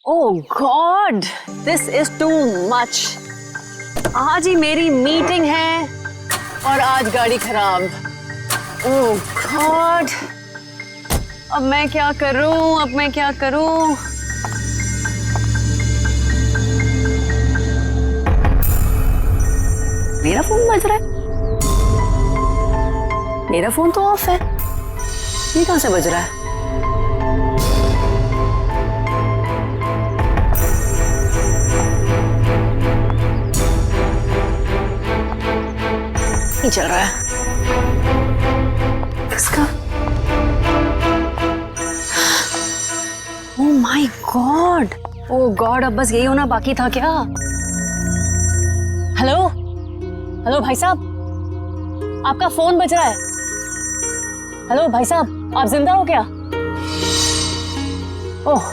Oh God, this is too much. आज ही मेरी meeting है और आज गाड़ी खराब। ओह गॉड, अब मैं क्या करूं, अब मैं क्या करूं? मेरा फोन बज रहा है। मेरा फोन तो ऑफ है, ये कहां से बज रहा है? नहीं चल रहा है इसका। Oh my God, oh God, अब बस यही होना बाकी था क्या? हेलो हेलो भाई साहब, आपका फोन बज रहा है। हेलो भाई साहब, आप जिंदा हो क्या? ओह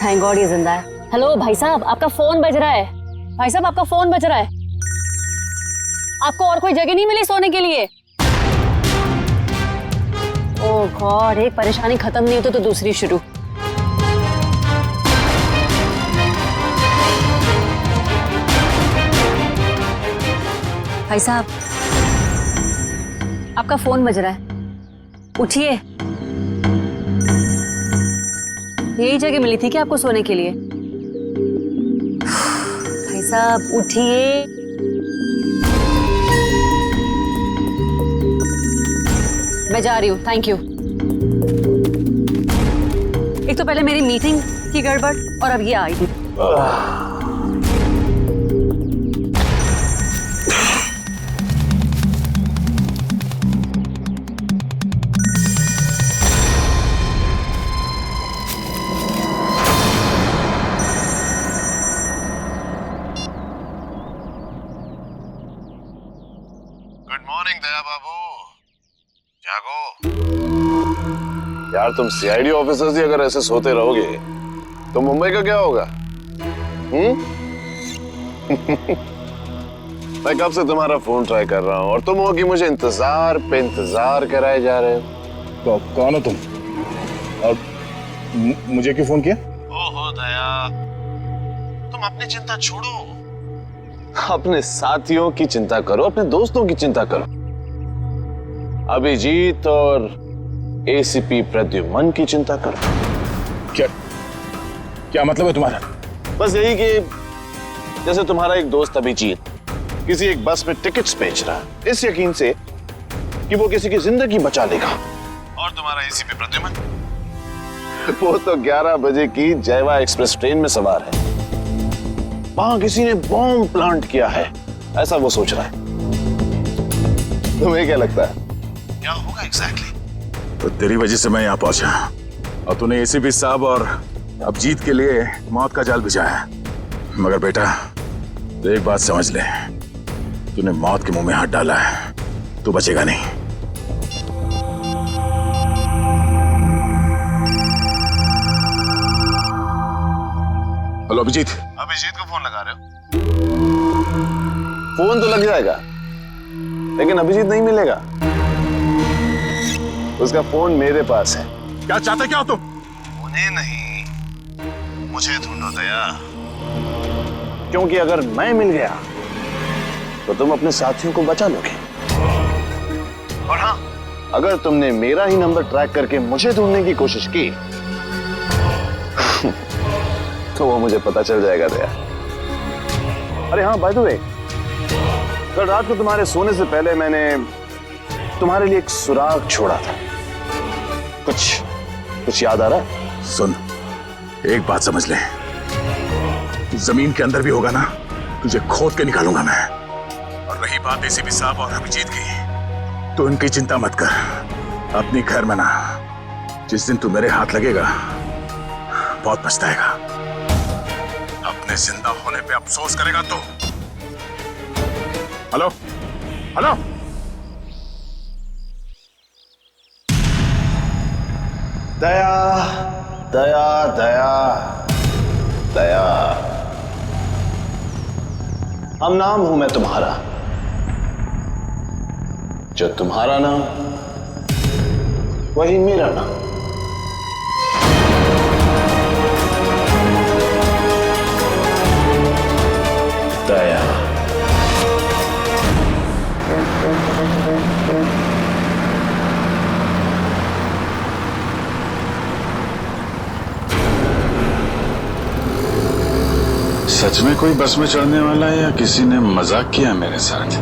थैंक गॉड ये जिंदा है। हेलो भाई साहब, आपका फोन बज रहा है। भाई साहब आपका फोन बज रहा है। आपको और कोई जगह नहीं मिली सोने के लिए? ओह गॉड, एक परेशानी खत्म नहीं होती तो दूसरी शुरू। भाई साहब आपका फोन बज रहा है, उठिए। यही जगह मिली थी क्या आपको सोने के लिए? भाई साहब उठिए। मैं जा रही हूँ, थैंक यू। एक तो पहले मेरी मीटिंग की गड़बड़ और अब ये आई थी। गुड मॉर्निंग दया बाबू, जागो। यार तुम सीआईडी ऑफिसर्स ही अगर ऐसे सोते रहोगे तो मुंबई का क्या होगा? मैं कब से तुम्हारा फोन ट्राई कर रहा हूँ और तुम हो कि मुझे इंतजार पे इंतजार कराए जा रहे हो। तो कौन हो तुम और मुझे क्यों फोन किया? ओहो दया, तुम अपनी चिंता छोड़ो, अपने साथियों की चिंता करो, अपने दोस्तों की चिंता करो। अभिजीत और एसीपी प्रद्युमन की चिंता करो। क्या क्या मतलब है तुम्हारा? बस यही कि जैसे तुम्हारा एक दोस्त अभिजीत किसी एक बस में टिकट्स बेच रहा है इस यकीन से कि वो किसी की जिंदगी बचा लेगा, और तुम्हारा एसीपी प्रद्युमन वो तो 11 बजे की जयवा एक्सप्रेस ट्रेन में सवार है, वहां किसी ने बॉम्ब प्लांट किया है ऐसा वो सोच रहा है। तुम्हें क्या लगता है क्या होगा एग्जैक्टली? तो तेरी वजह से मैं यहाँ पहुंचा और तूने एसीपी साहब और अभिजीत के लिए मौत का जाल बिछाया है। मगर बेटा तो एक बात समझ ले, तूने मौत के मुंह में हाथ डाला है, तू बचेगा नहीं। हेलो अभिजीत। अभिजीत को फोन लगा रहे हो? फोन तो लग जाएगा लेकिन अभिजीत नहीं मिलेगा, उसका फोन मेरे पास है। क्या चाहते क्या हो तुम? उन्हें नहीं, मुझे ढूंढो दया, क्योंकि अगर मैं मिल गया तो तुम अपने साथियों को बचा लोगे, और हाँ अगर तुमने मेरा ही नंबर ट्रैक करके मुझे ढूंढने की कोशिश की तो वो मुझे पता चल जाएगा दया। अरे हाँ बाय द वे, कल रात को तुम्हारे सोने से पहले मैंने तुम्हारे लिए एक सुराग छोड़ा था, कुछ याद आ रहा है? सुन, एक बात समझ ले, तू जमीन के अंदर भी होगा ना, तुझे खोद के निकालूंगा मैं। और रही बात एसीपी साहब और अभिजीत की, तो इनकी चिंता मत कर, अपनी खैर मना। जिस दिन तू मेरे हाथ लगेगा बहुत पछताएगा, अपने जिंदा होने पे अफसोस करेगा तो। हेलो हेलो, दया दया दया दया, हम नाम हूं मैं तुम्हारा, जो तुम्हारा नाम वही मेरा नाम। सच में कोई बस में चढ़ने वाला है या किसी ने मजाक किया मेरे साथ?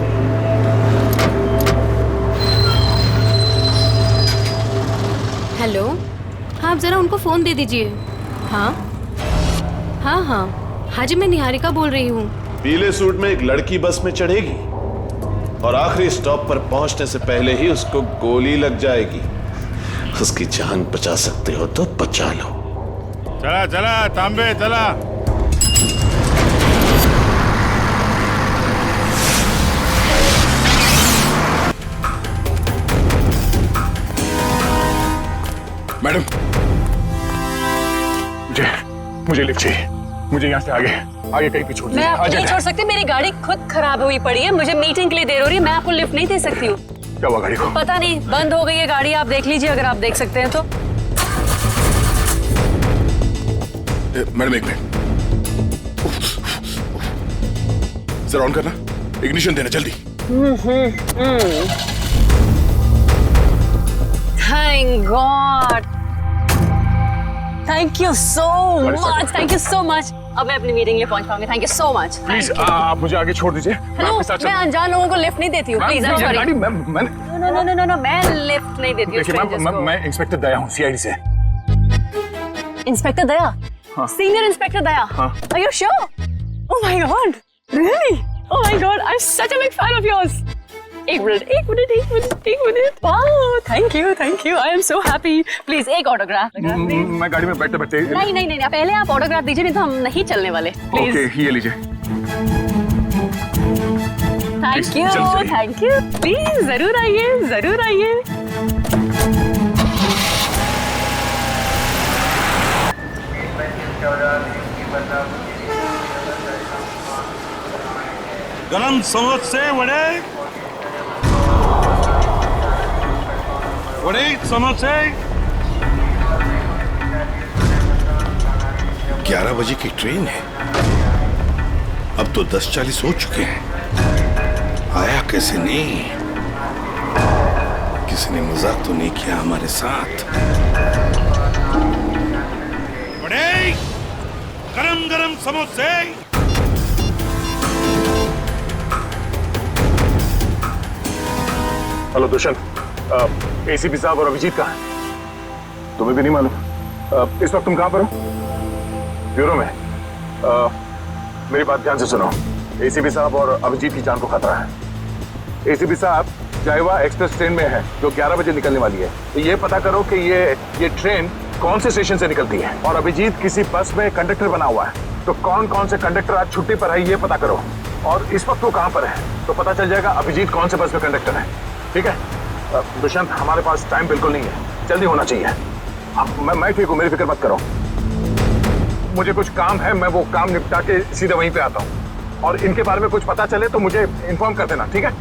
हेलो, हाँ आप जरा उनको फोन दे दीजिए। हाँ हाँ हाँ हाँ जी, मैं निहारिका बोल रही हूँ। पीले सूट में एक लड़की बस में चढ़ेगी और आखिरी स्टॉप पर पहुंचने से पहले ही उसको गोली लग जाएगी। उसकी जान बचा सकते हो तो बचा लो। चला चला तांबे चला। मैडम, मुझे लिफ्ट चाहिए। मुझे यहाँ से आगे कहीं भी छोड़ मैं दीजिए। आपको नहीं छोड़ सकती, मेरी गाड़ी खुद खराब हुई पड़ी है, मुझे मीटिंग के लिए देर हो रही है, मैं आपको लिफ्ट नहीं दे सकती हूँ। क्या हुआ गाड़ी को? पता नहीं, बंद हो गई है गाड़ी, आप देख लीजिए अगर आप देख सकते हैं तो। मैडम एक मिनट, जरा ऑन करना, इग्निशन देना जल्दी। Thank God, thank you so much, thank you so much. अब मैं अपनी मीटिंग में पहुंच पाऊंगी। Thank you so much. Please आप मुझे आगे छोड़ दीजिए। हेलो, मैं अनजान लोगों को लिफ्ट नहीं देती हूँ, please. I am sorry. No, मैं लिफ्ट नहीं देती हूँ स्ट्रेंजर्स को। मैं इंस्पेक्टर दया हूँ, सीआईडी से। Inspector Daya? Senior inspector Daya? Are you sure? Oh my God, really? Oh my God, I'm such a big fan of yours. एक minute. Wow, thank you. I am so happy. Please एक autograph. मैं गाड़ी में बैठते बैठते। नहीं, पहले आप ऑटोग्राफ दीजिए, नहीं तो हम नहीं चलने वाले। प्लीज। ओके, ये लीजिए। Thank you. प्लीज जरूर आइए। गरम समोसे वड़े समोसे। 11 बजे की ट्रेन है, अब तो 10:40 हो चुके हैं। आया कैसे नहीं? किसी ने मजाक तो नहीं किया हमारे साथ? वड़े गरम समोसे। हेलो दुष्यंत, एसीपी साहब और अभिजीत कहाँ हैं? तुम्हें भी नहीं मालूम? इस वक्त तुम कहाँ पर हो? ब्यूरो में। मेरी बात ध्यान से सुनो। एसीपी साहब और अभिजीत की जान को खतरा है। एसीपी साहब जायवा एक्सप्रेस ट्रेन में है जो 11 बजे निकलने वाली है। तो ये पता करो कि ये ट्रेन कौन से स्टेशन से निकलती है। और अभिजीत किसी बस में कंडक्टर बना हुआ है, तो कौन से कंडक्टर आज छुट्टी पर है ये पता करो। और इस वक्त वो कहाँ पर है तो पता चल जाएगा अभिजीत कौन से बस में कंडक्टर है। ठीक है दुष्यंत, हमारे पास टाइम बिल्कुल नहीं है, जल्दी होना चाहिए। मैं ठीक हूँ, मेरी फिक्र मत करो। मुझे कुछ काम है, मैं वो काम निपटा के सीधे वहीं पे आता हूँ। और इनके बारे में कुछ पता चले तो मुझे इन्फॉर्म कर देना, ठीक है?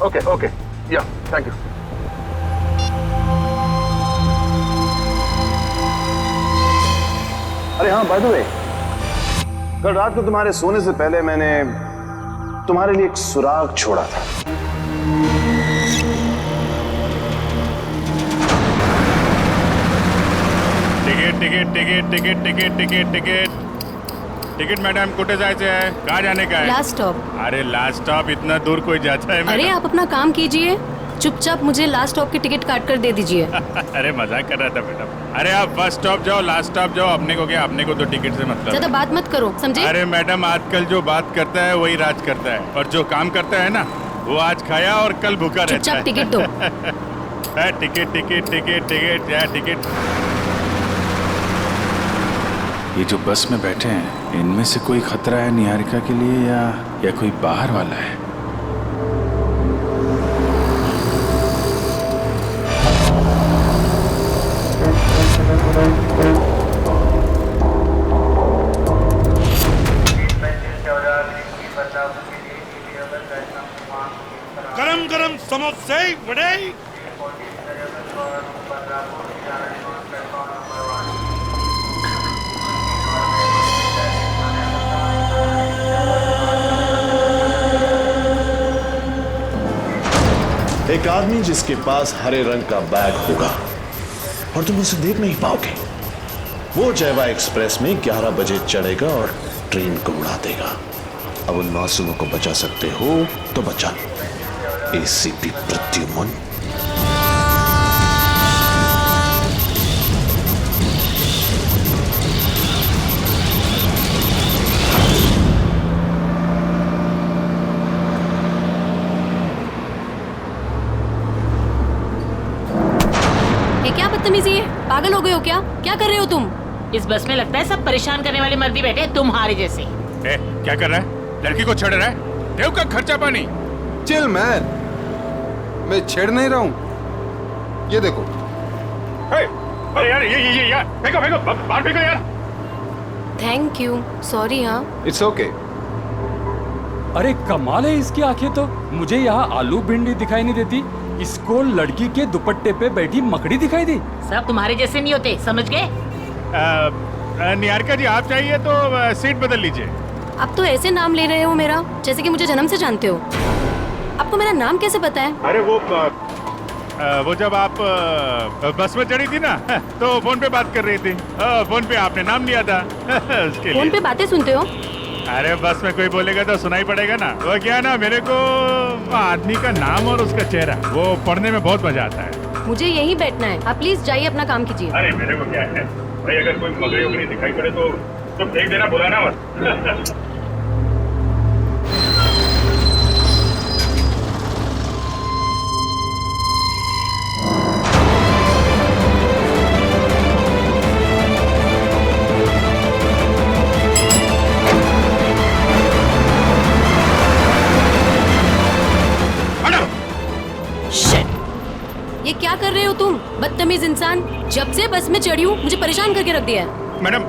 ओके, या थैंक यू। अरे हाँ, बाय द वे, कल रात को तुम्हारे सोने से पहले मैंने तुम्हारे लिए एक सुराग छोड़ा था। टिकट मैडम, कुठे जायचे आहे? कहाँ जाने का है? Last stop. अरे लास्ट स्टॉप इतना दूर कोई जाता है? अरे आप अपना काम कीजिए, चुपचाप मुझे लास्ट स्टॉप की टिकट काट कर दे दीजिए। अरे मजाक कर रहा था मैडम। अरे आप फर्स्ट स्टॉप जाओ, लास्ट स्टॉप जाओ, अपने को क्या, अपने को तो टिकट से मतलब। ज्यादा बात मत करो, समझे? अरे मैडम, आजकल जो बात करता है वही राज करता है, और जो काम करता है ना वो आज खाया और कल भूखा रहता है। चुपचाप टिकट दो। टिकट। ये जो बस में बैठे हैं, इनमें से कोई खतरा है निहारिका के लिए या कोई बाहर वाला है? गरम समोसे वड़े। एक आदमी जिसके पास हरे रंग का बैग होगा और तुम उसे देख नहीं पाओगे, वो जयवा एक्सप्रेस में 11 बजे चढ़ेगा और ट्रेन को उड़ा देगा। अब उन मासूमों को बचा सकते हो तो बचा लो। एसीपी प्रद्युमन। ये क्या बदतमीजी है? पागल हो गए हो क्या? क्या कर रहे हो तुम? इस बस में लगता है सब परेशान करने वाले मर्दी बैठे हैं, तुम्हारे जैसे। ए, क्या कर रहा है? लड़की को छेड़ रहा है? देव का खर्चा पानी। चिल मैन, मैं छेड़ नहीं रहा हूं। ये देखो। अरे यार ये यार फेंको फेंको बाहर फेंको यार। Thank you. सॉरी। हाँ इट्स ओके। अरे कमाल है इसकी आंखें तो। मुझे यहाँ आलू भिंडी दिखाई नहीं देती, इसको लड़की के दुपट्टे पे बैठी मकड़ी दिखाई दी। सब तुम्हारे जैसे नहीं होते, समझ गए? निहारिका जी आप चाहिए तो सीट बदल लीजिए। अब तो ऐसे नाम ले रहे हो मेरा जैसे कि मुझे जन्म से जानते हो। आपको मेरा नाम कैसे पता है? अरे वो जब आप बस में चढ़ी थी ना तो फोन पे बात कर रही थी। फोन पे आपने नाम लिया था उसके फोन लिए। पे बातें सुनते हो? अरे बस में कोई बोलेगा तो सुनाई पड़ेगा ना। वो क्या ना, मेरे को आदमी का नाम और उसका चेहरा वो पढ़ने में बहुत मजा आता है। मुझे यहीं बैठना है। आप प्लीज जाइए, अपना काम कीजिए। अरे मेरे को क्या है भाई, अगर कोई मकड़ी उकड़ी दिखाई पड़े तो फेंक देना, बुलाना मत। ये क्या कर रहे हो तुम, बदतमीज इंसान? जब से बस में चढ़ी हूँ मुझे परेशान करके रख दिया है। मैडम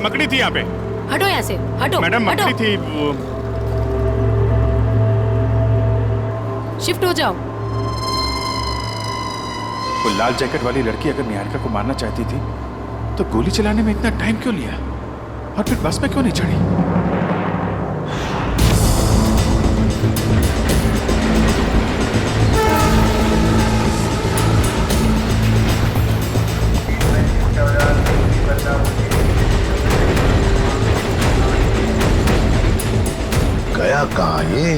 मकड़ी थी यहाँ पे। हटो यहाँ से, हटो। मैडम हटो। मकड़ी थी वो। शिफ्ट हो जाओ। वो लाल जैकेट वाली लड़की अगर निहारिका को मारना चाहती थी तो गोली चलाने में इतना टाइम क्यों लिया, और फिर बस में क्यों नहीं चढ़ी? गया कहाँ ये?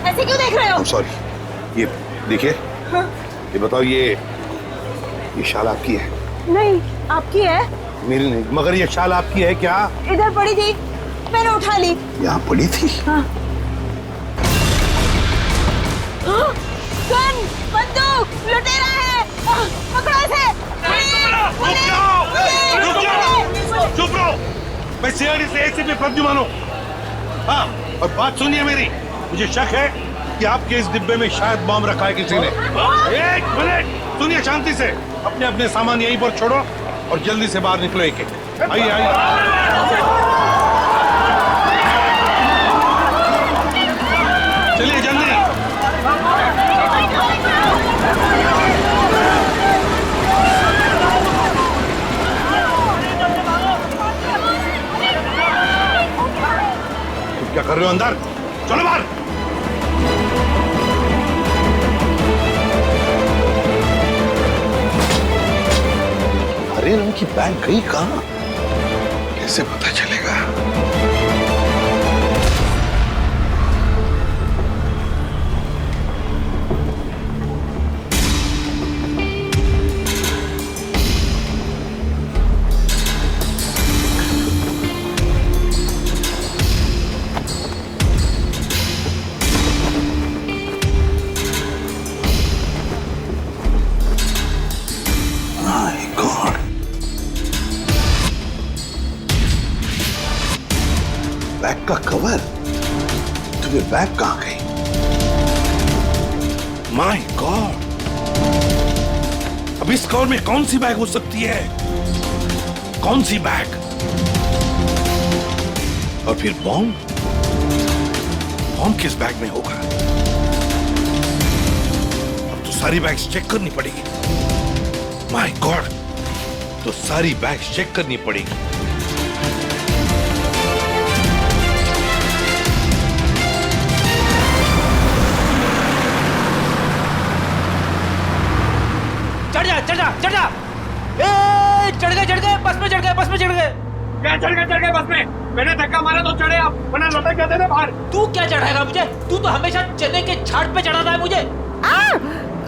ऐसे क्यों देख रहे हो? सॉरी। ये देखिए, ये बताओ, ये शाल आपकी है? नहीं, आपकी है। मेरी नहीं, मगर ये शाल आपकी है क्या? इधर पड़ी थी, मैंने उठा ली। यहाँ पड़ी थी? गन, बंदूक, लुटेरा है। पकड़ो इसे। चुप रहो। मैं सीआईडी से एसीपी प्रद्युमन हूँ। हाँ, और बात सुनिए मेरी। मुझे शक है कि आपके इस डिब्बे में शायद बम रखा है किसी ने। एक मिनट सुनिए शांति से। अपने अपने सामान यहीं पर छोड़ो और जल्दी से बाहर निकलो। एक एक आइए आइए। चलिए जल्दी। तुम क्या कर रहे हो अंदर? चलो बाहर। हरे रंग की बैग गई कहाँ? कैसे पता चलेगा? बैग का कवर अरे बैग कहां गई? माय गॉड, अब इस कार में कौन सी बैग हो सकती है? कौन सी बैग? और फिर बॉम्ब? बॉम्ब किस बैग में होगा? अब तो सारी बैग्स चेक करनी पड़ेगी। माय गॉड, तो सारी बैग्स चेक करनी पड़ेगी। चढ़ जा ए, चढ़ गए बस में चढ़ गए क्या चढ़ गए बस में? मैंने धक्का मारा तो चढ़े आप, वरना लौटा क्या देते बाहर। तू क्या चढ़ाएगा मुझे? तू तो हमेशा चने के झाड़ पे चढ़ाता है मुझे।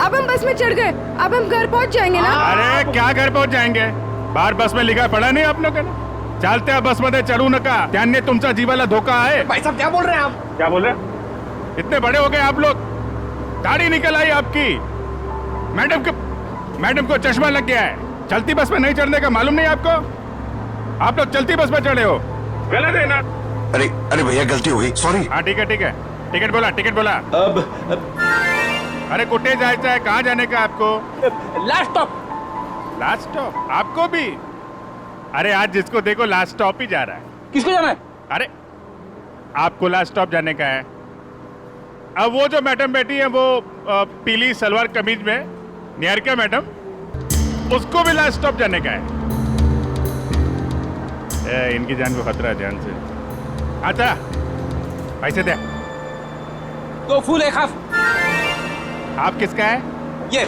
अब हम बस में चढ़ गए, अब हम घर पहुंच जाएंगे ना? अरे क्या घर पहुंच जाएंगे? बाहर बस में लिखा पड़ा नहीं आप लोगों ने? चालते बस मध्ये चढ़ू नका, त्याने तुमचा जीवाला धोका है। भाई साहब क्या बोल रहे हैं आप? क्या बोल रहे हैं? इतने बड़े हो गए आप लोग, दाढ़ी निकल आई आपकी। मैडम को चश्मा लग गया है। चलती बस में नहीं चढ़ने का मालूम नहीं आपको? आप लोग चलती बस में चढ़े हो, गलत है ना? अरे भैया गलती हो गई, सॉरी। हाँ ठीक है टिकट बोला। अब अरे कुटे जायचं है? कहाँ जाने का आपको? लास्ट स्टॉप आपको भी? अरे आज जिसको देखो लास्ट स्टॉप ही जा रहा है। किसको जाना है? अरे आपको लास्ट स्टॉप जाने का है। अब वो जो मैडम बैठी है वो पीली सलवार कमीज में, निहारिका मैडम, उसको भी लास्ट स्टॉप जाने का है। इनकी जान को खतरा है, ध्यान से। अच्छा पैसे दे। 2 फूल 1 हाफ। आप किसका है? ये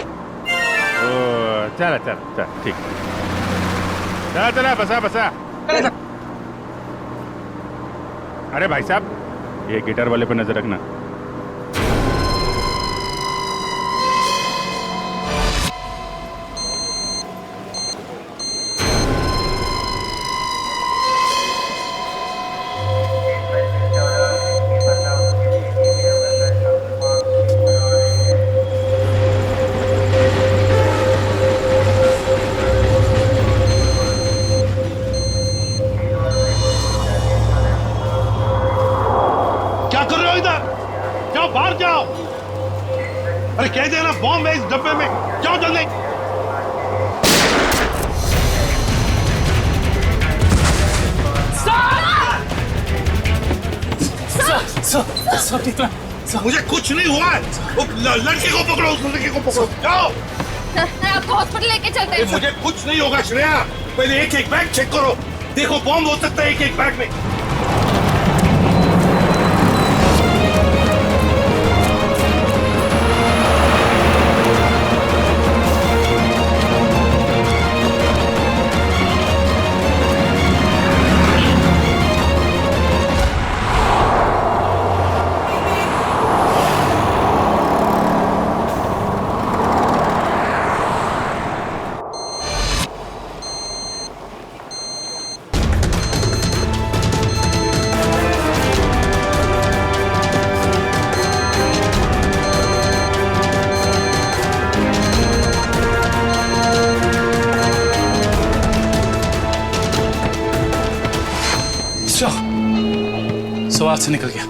चल ठीक। चला बसा। अरे भाई साहब, ये गिटार वाले पे नजर रखना। अरे कह देना बॉम्ब है इस डब्बे में, जाओ जल्दी। मुझे कुछ नहीं हुआ है। लड़की को पकड़ो, उस लड़की को पकड़ो, जाओ। आपको हॉस्पिटल लेके चलते हैं। मुझे कुछ नहीं होगा श्रेया, पहले एक बैग चेक करो, देखो बॉम्ब हो सकता है एक बैग में। सवाल से निकल गया।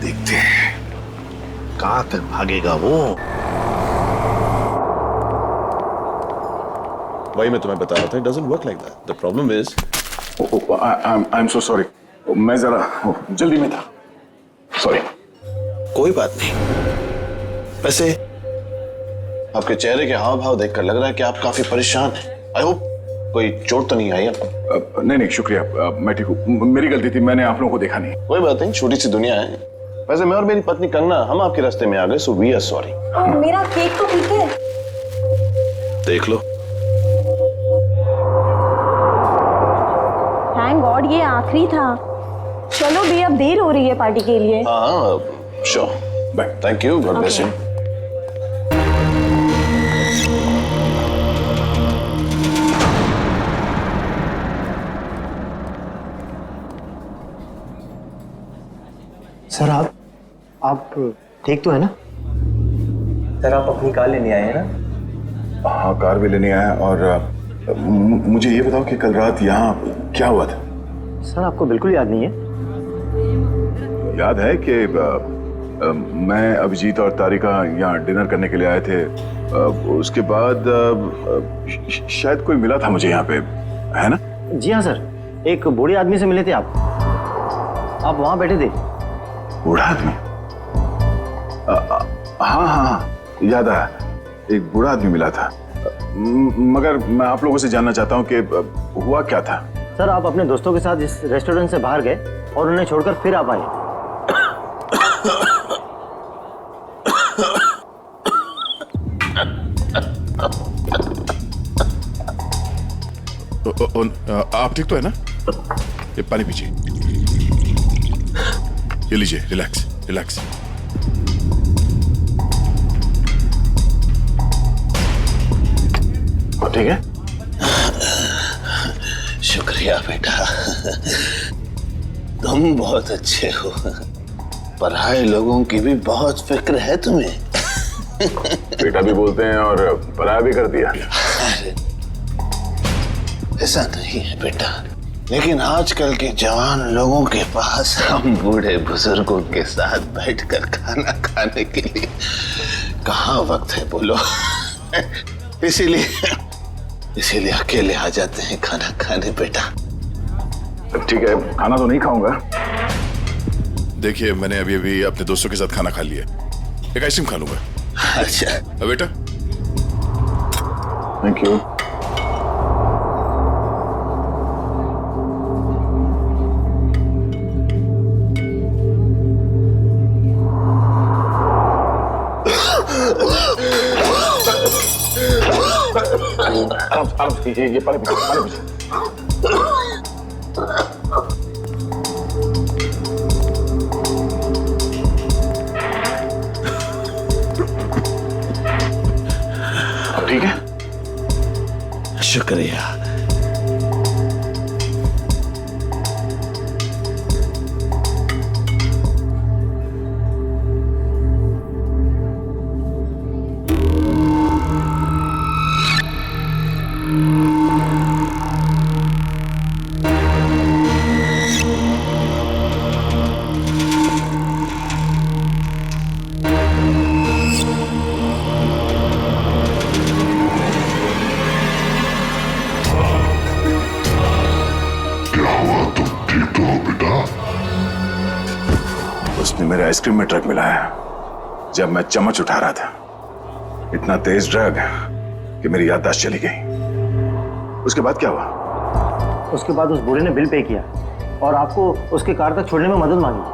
देखते हैं कहां तक भागेगा वो। वही मैं तुम्हें बता रहा था, it doesn't work like that. The problem is I'm so sorry. मैं जरा जल्दी में था, सॉरी। कोई बात नहीं। वैसे आपके चेहरे के हाव भाव देखकर लग रहा है कि आप काफी परेशान हैं। आई होप कोई चोट तो नहीं आई आपको? नहीं शुक्रिया, मैं ठीक हूँ। मेरी गलती थी, मैंने आप लोगों को देखा नहीं। कोई बात नहीं, छोटी सी दुनिया है। वैसे मैं और मेरी पत्नी कंगना, हम आपके रास्ते में आ गए, सो वी आर सॉरी। मेरा केक तो ठीक है। देख लो। थैंक गॉड ये आखिरी था। चलो भी, अब देर हो रही है पार्टी के लिए। हाँ sure, bye. Thank you, God bless you. Sir आप ठीक तो है ना? सर आप अपनी कार लेने आए हैं ना? हाँ कार भी लेने आया, और मुझे ये बताओ कि कल रात यहाँ क्या हुआ था? सर आपको बिल्कुल याद नहीं है? याद है कि मैं, अभिजीत और तारिका यहाँ डिनर करने के लिए आए थे। उसके बाद शायद कोई मिला था मुझे यहाँ पे, है ना? जी हाँ सर, एक बूढ़े आदमी से मिले थे आप वहाँ बैठे थे। बूढ़ा आदमी? हाँ हाँ, याद आया, एक बूढ़ा आदमी मिला था। मगर मैं आप लोगों से जानना चाहता हूँ कि हुआ क्या था? सर आप अपने दोस्तों के साथ इस रेस्टोरेंट से बाहर गए और उन्हें छोड़कर फिर आप आए। आप ठीक तो है ना? ये पानी पीजिए, ये लीजिए, रिलैक्स रिलैक्स। ठीक है? शुक्रिया बेटा, तुम बहुत अच्छे हो। पराये लोगों की भी बहुत फिक्र है तुम्हें। बेटा भी बोलते हैं और पराया भी कर दिया। अरे ऐसा नहीं है बेटा, लेकिन आजकल के जवान लोगों के पास हम बूढ़े बुजुर्गों के साथ बैठकर खाना खाने के लिए कहाँ वक्त है बोलो। इसीलिए अकेले आ जाते हैं खाना खाने बेटा। ठीक है, खाना तो नहीं खाऊंगा। देखिए मैंने अभी अपने दोस्तों के साथ खाना खा लिया, एक आइसक्रीम खा लूंगा। अच्छा बेटा, थैंक यू। ये पानी पीजिए। ठीक है? शुक्रिया। उसने मेरे आइसक्रीम में ड्रग मिलाया जब मैं चम्मच उठा रहा था। इतना तेज ड्रग कि मेरी याददाश्त चली गई। उसके बाद क्या हुआ? उसके बाद उस बूढ़े ने बिल पे किया और आपको उसके कार तक छोड़ने में मदद मांगी।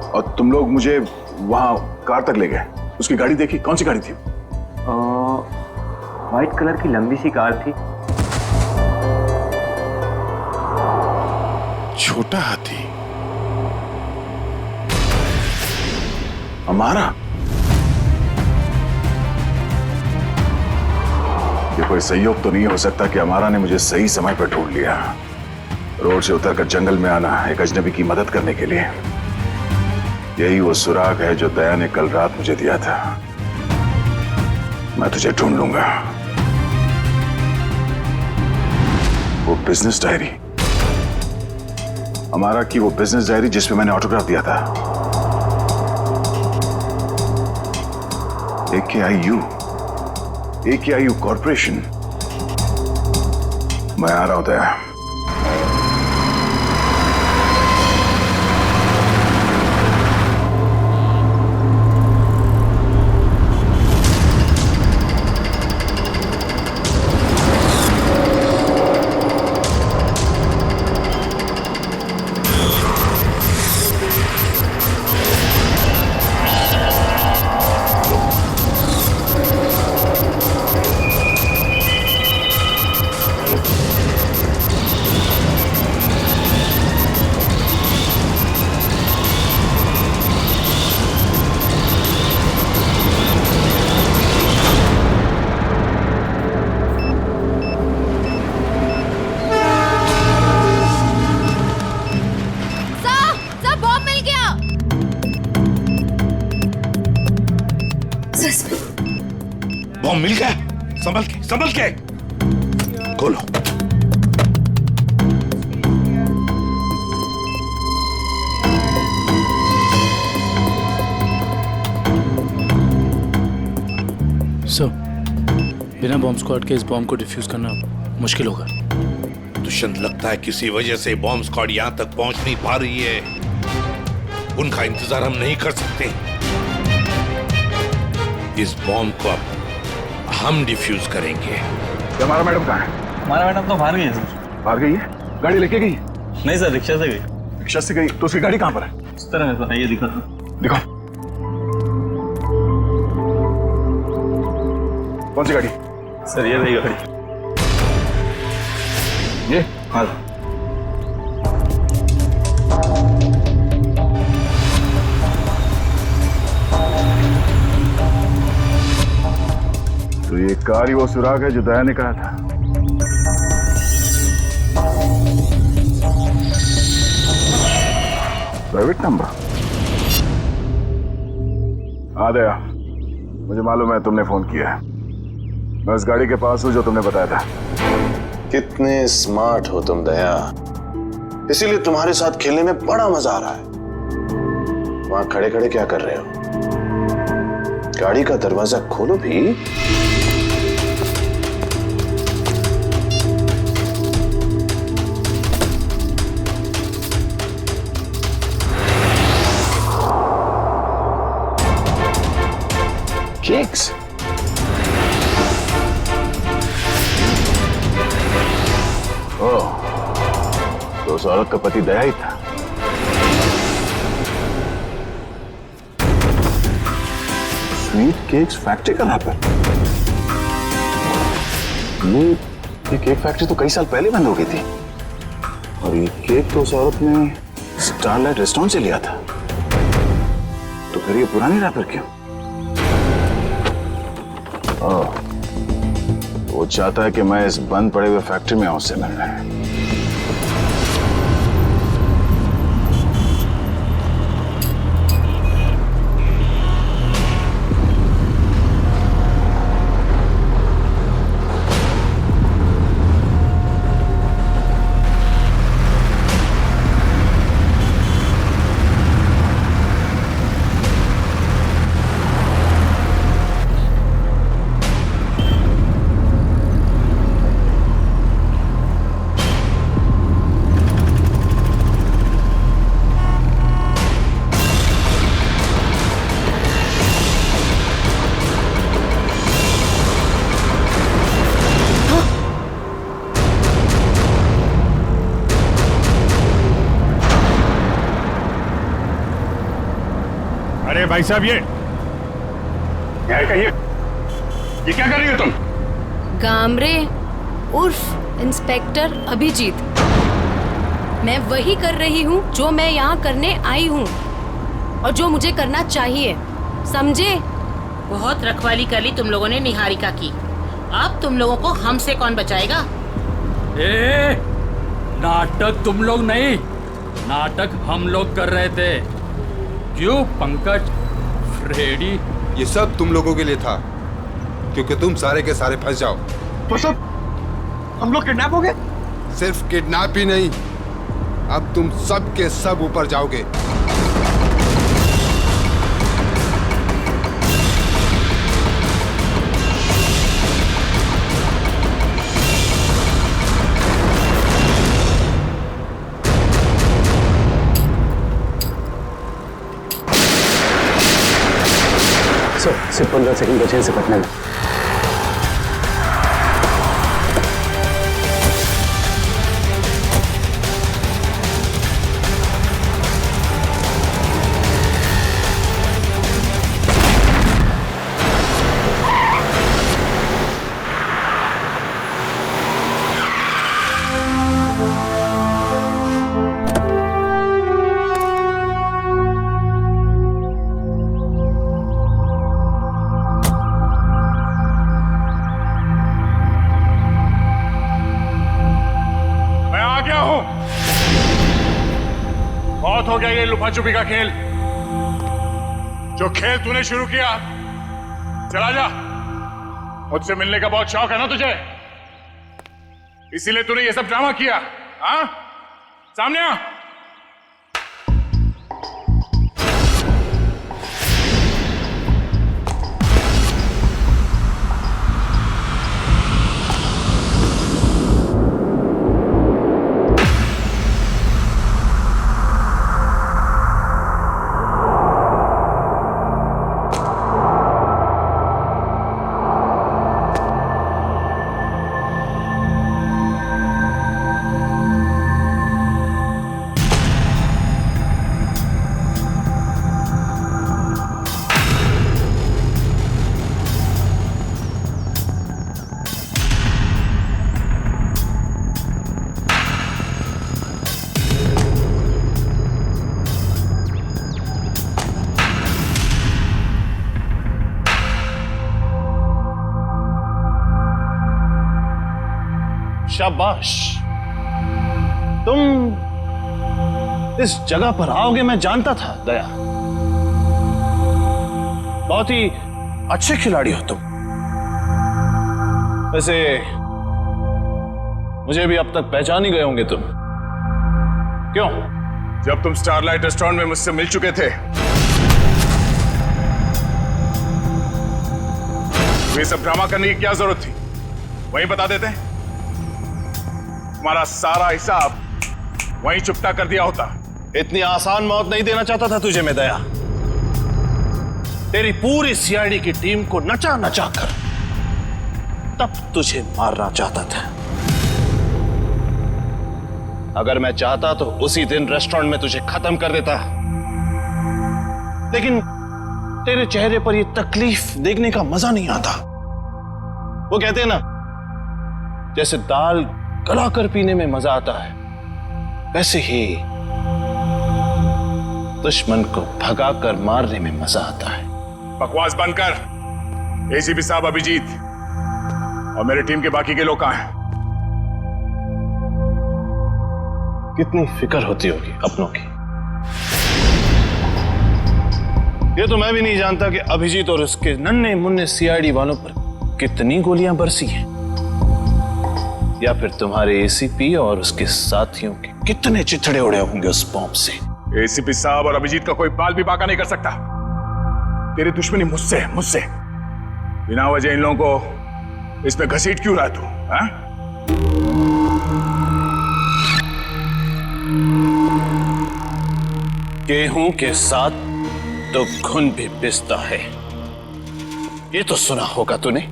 और तुम लोग मुझे वहां कार तक ले गए। उसकी गाड़ी देखी? कौन सी गाड़ी थी? व्हाइट कलर की लंबी सी कार थी। छोटा हाथी? हमारा? ये कोई संयोग तो नहीं हो सकता कि हमारा ने मुझे सही समय पर ढूंढ लिया, रोड से उतरकर जंगल में आना एक अजनबी की मदद करने के लिए। यही वो सुराग है जो दया ने कल रात मुझे दिया था। मैं तुझे ढूंढ लूंगा। वो बिजनेस डायरी, हमारा की वो बिजनेस डायरी जिसमें मैंने ऑटोग्राफ दिया था। AKIU corporation. मैं आ रहा हूं दया। बॉम्ब मिल गया। संभल के खोलो। सर, बिना बॉम्ब स्क्वाड के इस बॉम्ब को डिफ्यूज करना मुश्किल होगा। दुष्यंत, लगता है किसी वजह से बॉम्ब स्क्वाड यहां तक पहुंच नहीं पा रही है। उनका इंतजार हम नहीं कर सकते। इस बॉम्ब को अब हम डिफ्यूज करेंगे। हमारा मैडम कहाँ है? हमारा मैडम तो बाहर गई है सर। बाहर गई है? गाड़ी लेके गई? नहीं सर, रिक्शा से गई। रिक्शा से गई? तो उसकी गाड़ी कहाँ पर है? इस तरह में सर, ये दिखा था। दिखाओ। कौन सी गाड़ी? सर ये रही गाड़ी। ये? हाँ। तो ये कार ही वो सुराग है जो दया ने कहा था। Private number. हाँ दया, मुझे मालूम है तुमने फोन किया है। मैं उस गाड़ी के पास हूं जो तुमने बताया था। कितने स्मार्ट हो तुम दया, इसीलिए तुम्हारे साथ खेलने में बड़ा मजा आ रहा है। वहां खड़े खड़े क्या कर रहे हो? गाड़ी का दरवाजा खोलो भी। केक्स। ओह, तो उस औरत का पति दया ही था। स्वीट केक्स फैक्ट्री का रैपर। ये केक फैक्ट्री तो कई साल पहले बंद हो गई थी, और ये केक तो उस औरत ने स्टारलाइट रेस्टोरेंट से लिया था। तो फिर ये पुरानी रैपर क्यों? ओह, वो चाहता है कि मैं इस बंद पड़े हुए फैक्ट्री में आऊं उससे मिलने। अरे भाई साहब, ये क्या कर रही हो तुम? गामरे उर्फ इंस्पेक्टर अभिजीत, मैं वही कर रही हूँ जो मैं यहाँ करने आई हूँ और जो मुझे करना चाहिए, समझे? बहुत रखवाली कर ली तुम लोगों ने निहारिका की। अब तुम लोगों को हमसे कौन बचाएगा? ए, नाटक तुम लोग नहीं, नाटक हम लोग कर रहे थे। क्यों पंकज, फ्रेडी? ये सब तुम लोगों के लिए था, क्योंकि तुम सारे के सारे फंस जाओ। तो सब हम लोग किडनैप हो गए? सिर्फ किडनैप ही नहीं, अब तुम सब के सब ऊपर जाओगे। सिर्फ 15 सेकंड बचे से कटने में। बहुत हो गया ये लुका छुपी का खेल। जो खेल तूने शुरू किया, चला जा। मुझसे मिलने का बहुत शौक है ना तुझे? इसीलिए तूने ये सब ड्रामा किया? हाँ, सामने आ। शाबाश, तुम इस जगह पर आओगे मैं जानता था दया। बहुत ही अच्छे खिलाड़ी हो तुम। वैसे मुझे भी अब तक पहचान ही गए होंगे तुम। क्यों? जब तुम स्टारलाइट रेस्टोरेंट में मुझसे मिल चुके थे, तो ये सब ड्रामा करने की क्या जरूरत थी? वहीं बता देते। तुम्हारा सारा हिसाब वहीं चुपता कर दिया होता। इतनी आसान मौत नहीं देना चाहता था तुझे मैं दया। तेरी पूरी सीआईडी की टीम को नचा नचा कर तब तुझे मारना चाहता था। अगर मैं चाहता तो उसी दिन रेस्टोरेंट में तुझे खत्म कर देता, लेकिन तेरे चेहरे पर यह तकलीफ देखने का मजा नहीं आता। वो कहते हैं ना, जैसे दाल गलाकर पीने में मजा आता है, वैसे ही दुश्मन को भगाकर मारने में मजा आता है। बकवास बंद कर। एसीपी साहब अभिजीत और मेरे टीम के बाकी के लोग कहां हैं? कितनी फिक्र होती होगी अपनों की। ये तो मैं भी नहीं जानता कि अभिजीत और उसके नन्हे मुन्ने सीआईडी वालों पर कितनी गोलियां बरसी हैं, या फिर तुम्हारे एसीपी और उसके साथियों के कितने चिथड़े उड़े होंगे उस बॉम्ब से। एसीपी साहब और अभिजीत का कोई बाल भी बाका नहीं कर सकता। तेरी दुश्मनी मुझसे है, मुझसे। बिना वजह इन लोगों को इसमें घसीट क्यों रहा तू? हाँ? गेहूं के साथ तो घुन भी पिसता है, ये तो सुना होगा तूने।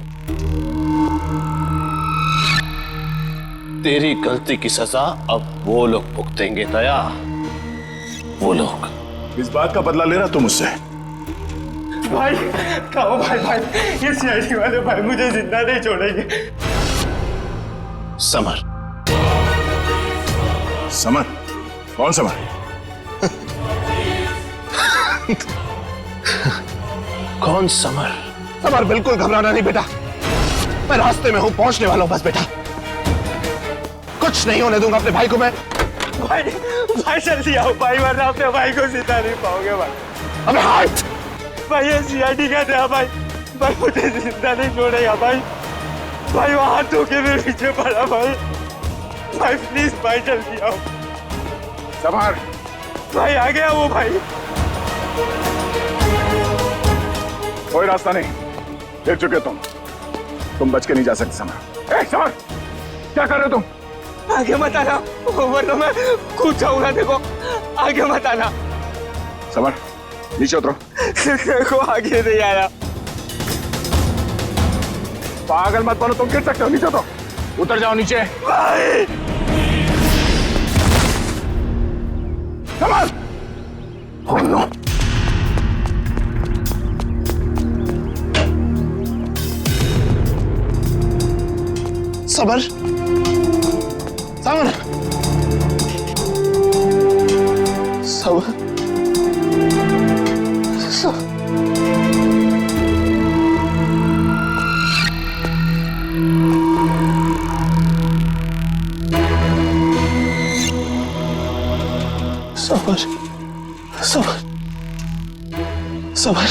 तेरी गलती की सजा अब वो लोग भुगतेंगे दया, वो लोग। इस बात का बदला ले रहा तू मुझसे? भाई कहो भाई, ये सीआईडी वाले भाई मुझे जिंदा नहीं छोड़ेंगे। समर। समर? कौन समर? कौन समर? समर, बिल्कुल घबराना नहीं बेटा, मैं रास्ते में हूं, पहुंचने वाला हूं बस बेटा। कुछ नहीं होने दूंगा अपने भाई को मैं। भाई जल्दी आओ भाई, वरना अपने भाई को जिंदा नहीं पाओगे भाई। अबे हाथ! भाई ये सीआईडी का था भाई मुझे जिंदा नहीं छोड़ेगा भाई। वो हाथ धो के मेरे पीछे पड़ा भाई प्लीज भाई जल्दी आओ। समर! भाई आ गया वो भाई। कोई रास्ता नहीं, गिर चुके तुम बच के नहीं जा सकते। समर, समर, क्या कर रहे हो तुम? आगे मत आना, वरना मैं कूद जाऊंगा। देखो आगे मत आना। समर, नीचे उतरो। देखो आगे नहीं आया। पागल मत बनो, तुम गिर सकते हो। नीचे उतरो, उतर जाओ नीचे। भाई summer! Oh no! Summer, summer, summer, summer, summer, summer,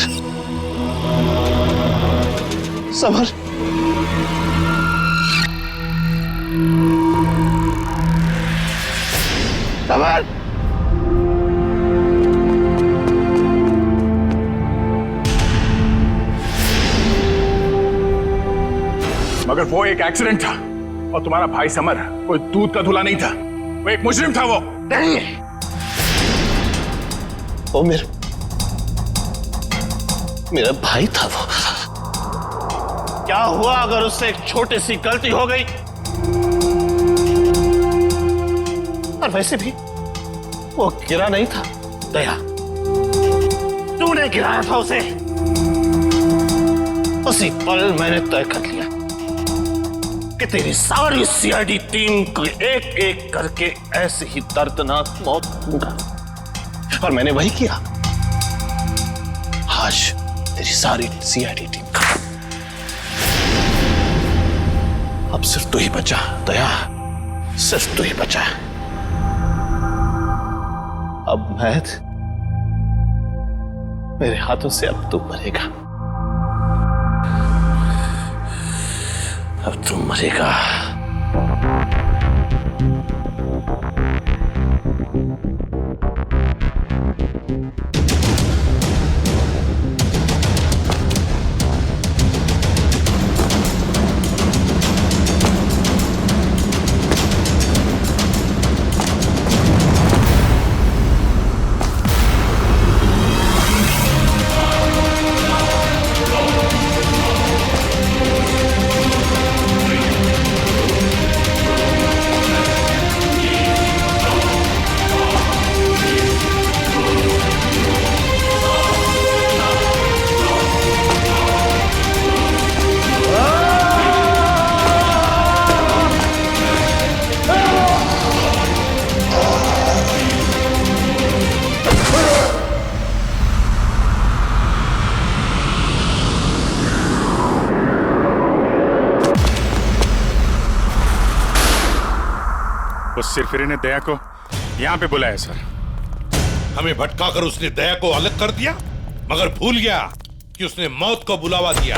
summer, summer. मगर वो एक एक्सीडेंट था और तुम्हारा भाई समर कोई दूध का धुला नहीं था, वो एक मुजरिम था। वो नहीं, वो मेरा भाई था। वो क्या हुआ अगर उससे एक छोटी सी गलती हो गई? और वैसे भी वो गिरा नहीं था दया, तूने गिराया था उसे। उसी पल मैंने तय कर लिया कि तेरी सारी सीआईडी टीम को एक एक करके ऐसे ही दर्दनाक मौत दूंगा, और मैंने वही किया। आज तेरी सारी सीआईडी टीम खत्म। अब सिर्फ तू ही बचा दया, सिर्फ तू ही बचा। अब मेरे हाथों से अब तू मरेगा, अब तू मरेगा। उस सिरफिरे ने दया को यहाँ पे बुलाया सर। हमें भटकाकर उसने दया को अलग कर दिया, मगर भूल गया कि उसने मौत को बुलावा दिया।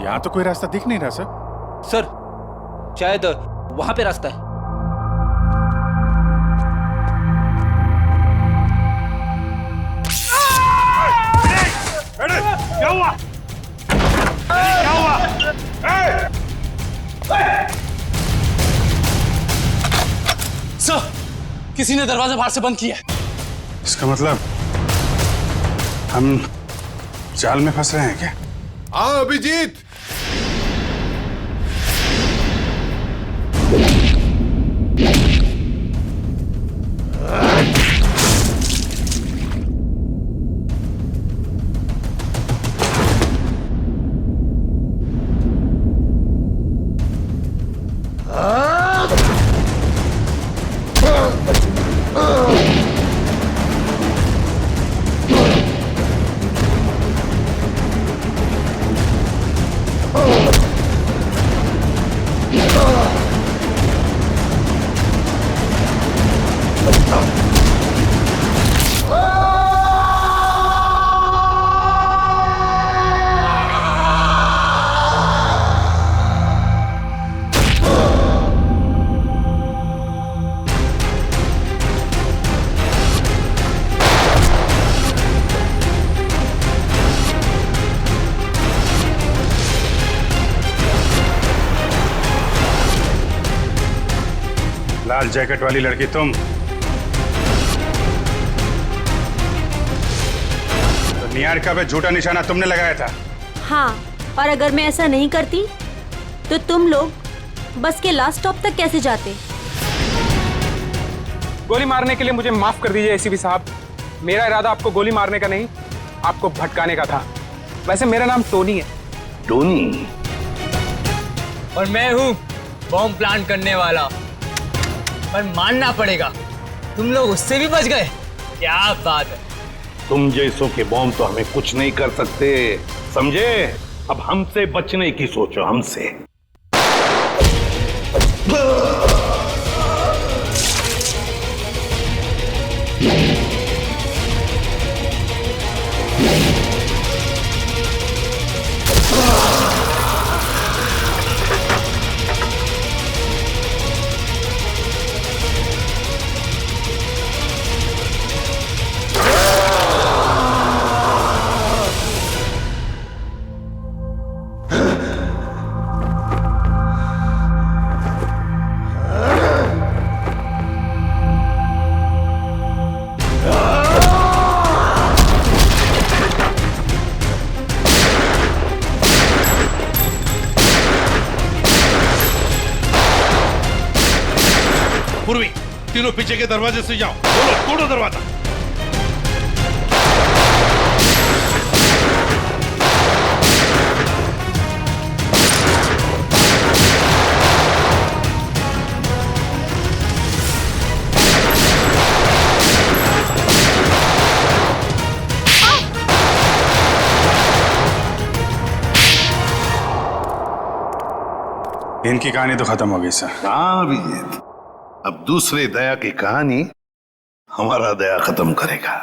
यहाँ तो कोई रास्ता दिख नहीं रहा सर। शायद वहां पे रास्ता है। क्या हुआ? क्या हुआ? सर, किसी ने दरवाजा बाहर से बंद किया है। इसका मतलब हम जाल में फंस रहे हैं क्या? हाँ अभिजीत, लाल जैकेट वाली लड़की तुम? तो निहारिका पे झूठा निशाना तुमने लगाया था? हाँ, और अगर मैं ऐसा नहीं करती तो तुम लोग बस के लास्ट स्टॉप तक कैसे जाते? गोली मारने के लिए मुझे माफ कर दीजिए एसीपी साहब। मेरा इरादा आपको गोली मारने का नहीं, आपको भटकाने का था। वैसे मेरा नाम टोनी है। टोनी? और मैं हूँ बॉम्ब प्लांट करने वाला। पर मानना पड़ेगा, तुम लोग उससे भी बच गए। क्या बात है। तुम जैसों के बॉम्ब तो हमें कुछ नहीं कर सकते, समझे? अब हमसे बचने की सोचो, हमसे। पूर्वी, तीनों पीछे के दरवाजे से जाओ। बोलो, तोड़ो दरवाजा। इनकी कहानी तो खत्म हो गई सर। हाँ अभिजीत, अब दूसरे दया की कहानी हमारा दया खत्म करेगा।